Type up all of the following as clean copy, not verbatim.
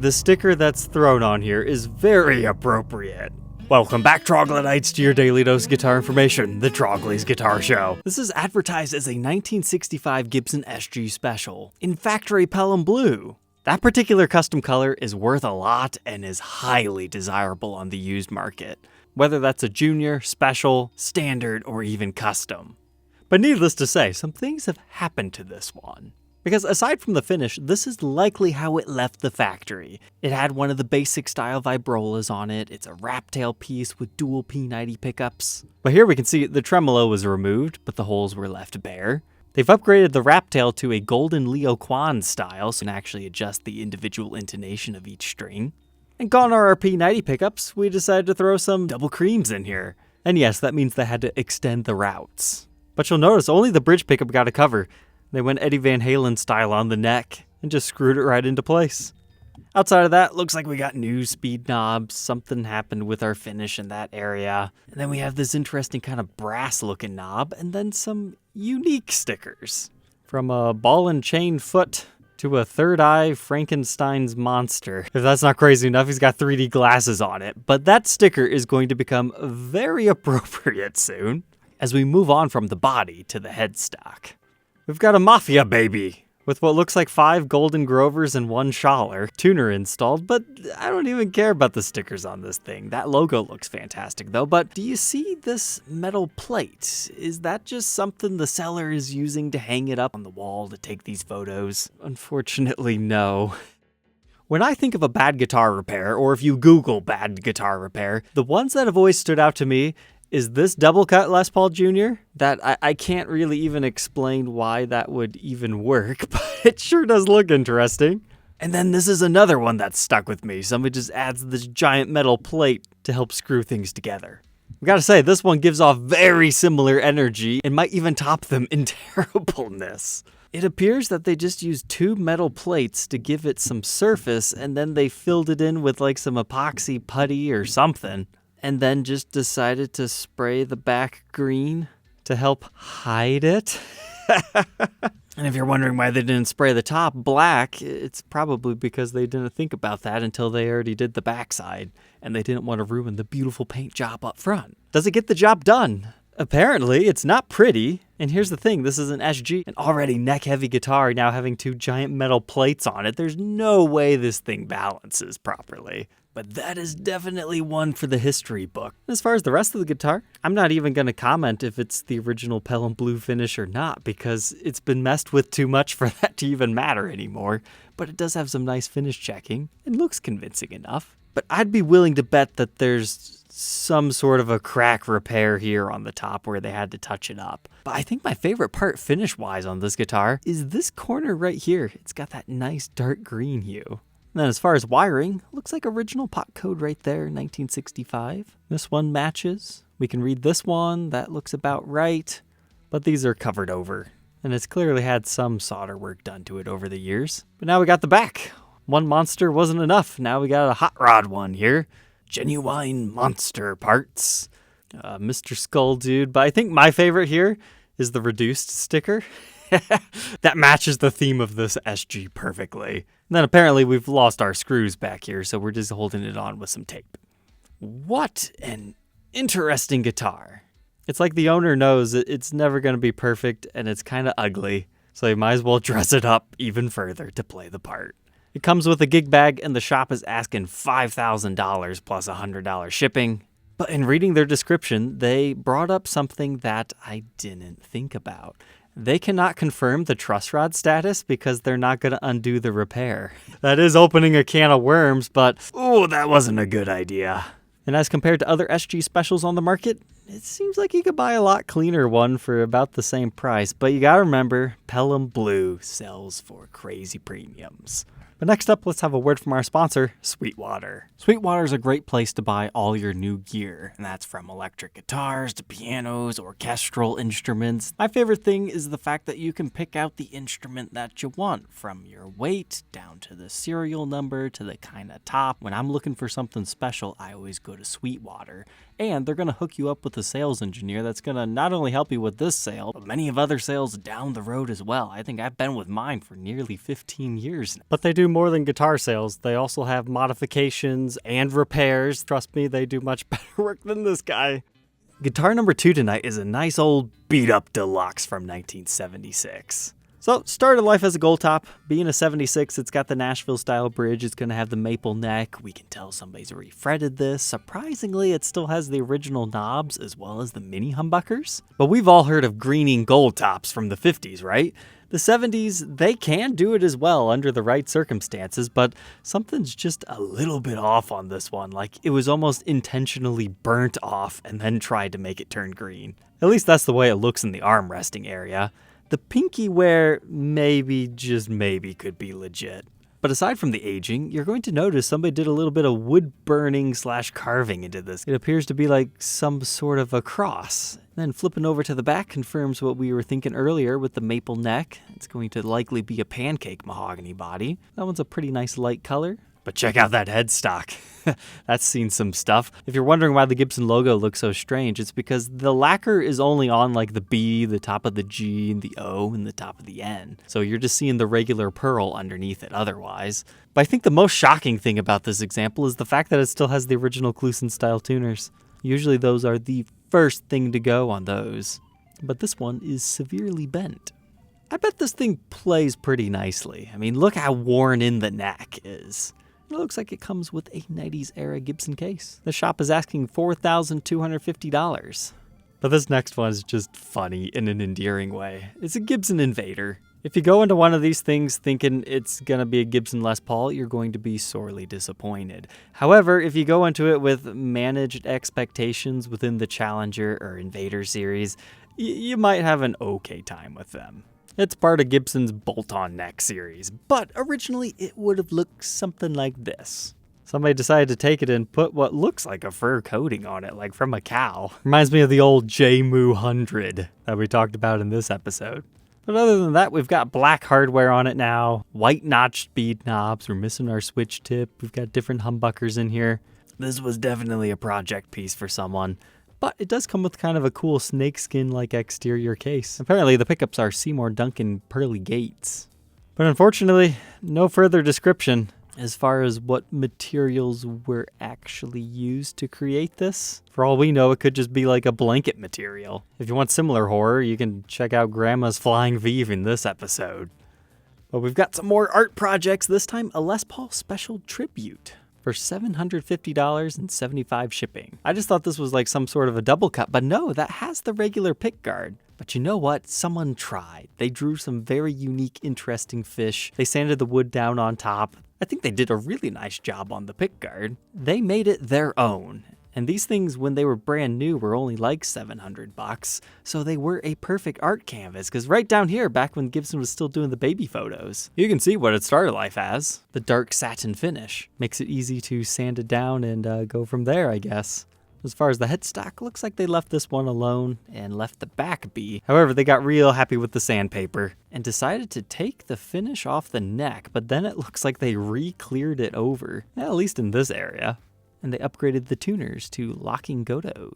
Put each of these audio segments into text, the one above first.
The sticker that's thrown on here is very appropriate. Welcome back, Troglodytes, to your daily dose of guitar information, the Trogly's Guitar Show. This is advertised as a 1965 Gibson SG Special in factory Pelham Blue. That particular custom color is worth a lot and is highly desirable on the used market, whether that's a junior, special, standard, or even custom. But needless to say, some things have happened to this one. Because aside from the finish, this is likely how it left the factory. It had one of the basic style vibrolas on it. It's a wrap tail piece with dual P90 pickups. But here we can see the tremolo was removed, but the holes were left bare. They've upgraded the wrap tail to a golden Leo Kwan style, so you can actually adjust the individual intonation of each string. And gone are our P90 pickups, we decided to throw some double creams in here. And yes, that means they had to extend the routes. But you'll notice only the bridge pickup got a cover. They went Eddie Van Halen style on the neck and just screwed it right into place. Outside of that, looks like we got new speed knobs. Something happened with our finish in that area. And then we have this interesting kind of brass looking knob and then some unique stickers. From a ball and chain foot to a third eye Frankenstein's monster. If that's not crazy enough, he's got 3D glasses on it. But that sticker is going to become very appropriate soon as we move on from the body to the headstock. We've got a Mafia baby with what looks like 5 golden Grovers and 1 Schaller tuner installed, but I don't even care about the stickers on this thing. That logo looks fantastic though, but do you see this metal plate? Is that just something the seller is using to hang it up on the wall to take these photos? Unfortunately, no. When I think of a bad guitar repair, or if you Google bad guitar repair, the ones that have always stood out to me is this double cut Les Paul Jr. that I can't really even explain why that would even work, but it sure does look interesting. And then this is another one that's stuck with me. Somebody just adds this giant metal plate to help screw things together. We gotta say, this one gives off very similar energy and might even top them in terribleness. It appears that they just used 2 metal plates to give it some surface, and then they filled it in with like some epoxy putty or something. And then just decided to spray the back green to help hide it. And if you're wondering why they didn't spray the top black, it's probably because they didn't think about that until they already did the backside, and they didn't want to ruin the beautiful paint job up front. Does it get the job done? Apparently, it's not pretty. And here's the thing, this is an SG, an already neck-heavy guitar now having 2 giant metal plates on it. There's no way this thing balances properly. But that is definitely one for the history book. As far as the rest of the guitar, I'm not even going to comment if it's the original Pelham Blue finish or not, because it's been messed with too much for that to even matter anymore. But it does have some nice finish checking. It looks convincing enough. But I'd be willing to bet that there's some sort of a crack repair here on the top where they had to touch it up. But I think my favorite part finish-wise on this guitar is this corner right here. It's got that nice dark green hue. And then as far as wiring, looks like original pot code right there, 1965. This one matches. We can read this one, that looks about right. But these are covered over. And it's clearly had some solder work done to it over the years. But now we got the back. One monster wasn't enough, now we got a hot rod one here. Genuine monster parts. Mr. Skull Dude, but I think my favorite here is the reduced sticker. That matches the theme of this SG perfectly. And then apparently we've lost our screws back here, so we're just holding it on with some tape. What an interesting guitar. It's like the owner knows it's never going to be perfect and it's kind of ugly, so you might as well dress it up even further to play the part. It comes with a gig bag and the shop is asking $5,000 plus $100 shipping. But in reading their description, they brought up something that I didn't think about. They cannot confirm the truss rod status because they're not going to undo the repair. That is opening a can of worms, but ooh, that wasn't a good idea. And as compared to other SG specials on the market, it seems like you could buy a lot cleaner one for about the same price. But you gotta remember, Pelham Blue sells for crazy premiums. But next up, let's have a word from our sponsor, Sweetwater. Sweetwater is a great place to buy all your new gear, and that's from electric guitars to pianos, orchestral instruments. My favorite thing is the fact that you can pick out the instrument that you want, from your weight down to the serial number to the kind of top. When I'm looking for something special, I always go to Sweetwater. And they're going to hook you up with a sales engineer that's going to not only help you with this sale, but many of other sales down the road as well. I think I've been with mine for nearly 15 years now. But they do more than guitar sales. They also have modifications and repairs. Trust me, they do much better work than this guy. Guitar number 2 tonight is a nice old beat-up deluxe from 1976. So, started life as a gold top. Being a 76, it's got the Nashville-style bridge. It's going to have the maple neck. We can tell somebody's refretted this. Surprisingly, it still has the original knobs as well as the mini humbuckers. But we've all heard of greening gold tops from the 50s, right? The 70s, they can do it as well under the right circumstances, but something's just a little bit off on this one. Like, it was almost intentionally burnt off and then tried to make it turn green. At least that's the way it looks in the arm resting area. The pinky wear maybe, just maybe, could be legit. But aside from the aging, you're going to notice somebody did a little bit of wood burning / carving into this. It appears to be like some sort of a cross. Then flipping over to the back confirms what we were thinking earlier with the maple neck. It's going to likely be a pancake mahogany body. That one's a pretty nice light color. But check out that headstock. That's seen some stuff. If you're wondering why the Gibson logo looks so strange, it's because the lacquer is only on like the B, the top of the G, and the O, and the top of the N. So you're just seeing the regular pearl underneath it otherwise. But I think the most shocking thing about this example is the fact that it still has the original Kluson style tuners. Usually those are the first thing to go on those. But this one is severely bent. I bet this thing plays pretty nicely. I mean, look how worn in the neck is. It looks like it comes with a 90s era Gibson case. The shop is asking $4,250. But this next one is just funny in an endearing way. It's a Gibson Invader. If you go into one of these things thinking it's going to be a Gibson Les Paul, you're going to be sorely disappointed. However, if you go into it with managed expectations within the Challenger or Invader series, you might have an okay time with them. It's part of Gibson's bolt-on neck series, but originally it would have looked something like this. Somebody decided to take it and put what looks like a fur coating on it, like from a cow. Reminds me of the old J-Moo 100 that we talked about in this episode. But other than that, we've got black hardware on it now, white notched bead knobs, we're missing our switch tip, we've got different humbuckers in here. This was definitely a project piece for someone. But it does come with kind of a cool snakeskin-like exterior case. Apparently the pickups are Seymour Duncan pearly gates. But unfortunately, no further description as far as what materials were actually used to create this. For all we know, it could just be like a blanket material. If you want similar horror, you can check out Grandma's Flying V in this episode. But we've got some more art projects, this time a Les Paul Special Tribute for $750 and $75 shipping. I just thought this was like some sort of a double cut, but no, that has the regular pick guard. But you know what? Someone tried. They drew some very unique, interesting fish. They sanded the wood down on top. I think they did a really nice job on the pick guard. They made it their own. And these things, when they were brand new, were only like $700. So they were a perfect art canvas, because right down here, back when Gibson was still doing the baby photos, you can see what it started life as. The dark satin finish. Makes it easy to sand it down and go from there, I guess. As far as the headstock, looks like they left this one alone and left the back be. However, they got real happy with the sandpaper and decided to take the finish off the neck, but then it looks like they re-cleared it over, at least in this area. And they upgraded the tuners to locking Godot.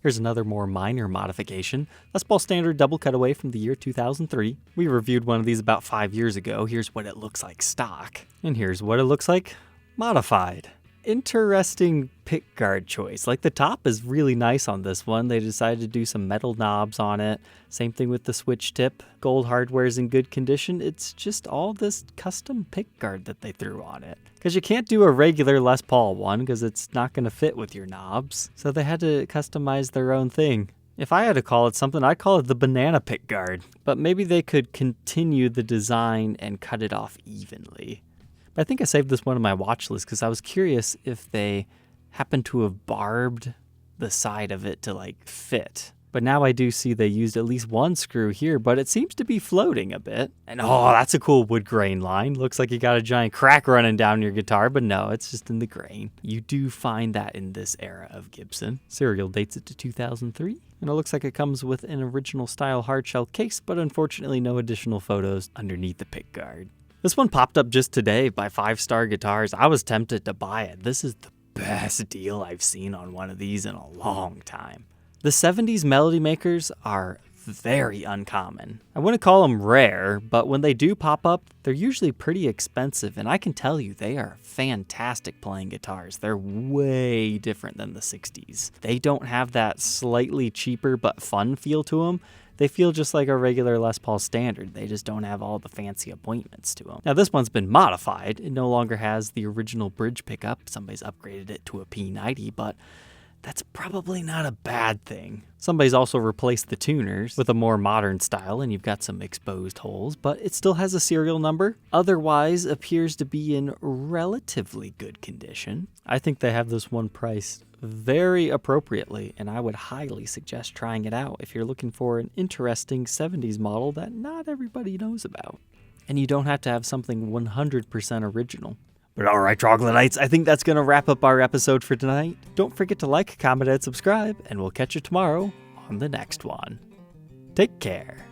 Here's another more minor modification. Les Paul Standard double cutaway from the year 2003. We reviewed one of these about 5 years ago. Here's what it looks like stock. And here's what it looks like modified. Interesting pickguard choice. Like, the top is really nice on this one. They decided to do some metal knobs on it. Same thing with the switch tip. Gold hardware is in good condition. It's just all this custom pickguard that they threw on it. Because you can't do a regular Les Paul one because it's not going to fit with your knobs. So they had to customize their own thing. If I had to call it something, I'd call it the banana pickguard. But maybe they could continue the design and cut it off evenly. I think I saved this one on my watch list because I was curious if they happened to have barbed the side of it to like fit. But now I do see they used at least one screw here, but it seems to be floating a bit. And oh, that's a cool wood grain line. Looks like you got a giant crack running down your guitar, but no, it's just in the grain. You do find that in this era of Gibson. Serial dates it to 2003. And it looks like it comes with an original style hardshell case, but unfortunately no additional photos underneath the pickguard. This one popped up just today by 5 Star Guitars. I was tempted to buy it. This is the best deal I've seen on one of these in a long time. The 70s Melody Makers are very uncommon. I wouldn't call them rare, but when they do pop up, they're usually pretty expensive, and I can tell you they are fantastic playing guitars. They're way different than the 60s. They don't have that slightly cheaper but fun feel to them. They feel just like a regular Les Paul standard. They just don't have all the fancy appointments to them. Now this one's been modified. It no longer has the original bridge pickup. Somebody's upgraded it to a P90, but that's probably not a bad thing. Somebody's also replaced the tuners with a more modern style, and you've got some exposed holes, but it still has a serial number. Otherwise appears to be in relatively good condition. I think they have this one priced very appropriately, and I would highly suggest trying it out if you're looking for an interesting 70s model that not everybody knows about. And you don't have to have something 100% original. But alright, Troglodytes, I think that's going to wrap up our episode for tonight. Don't forget to like, comment, and subscribe, and we'll catch you tomorrow on the next one. Take care.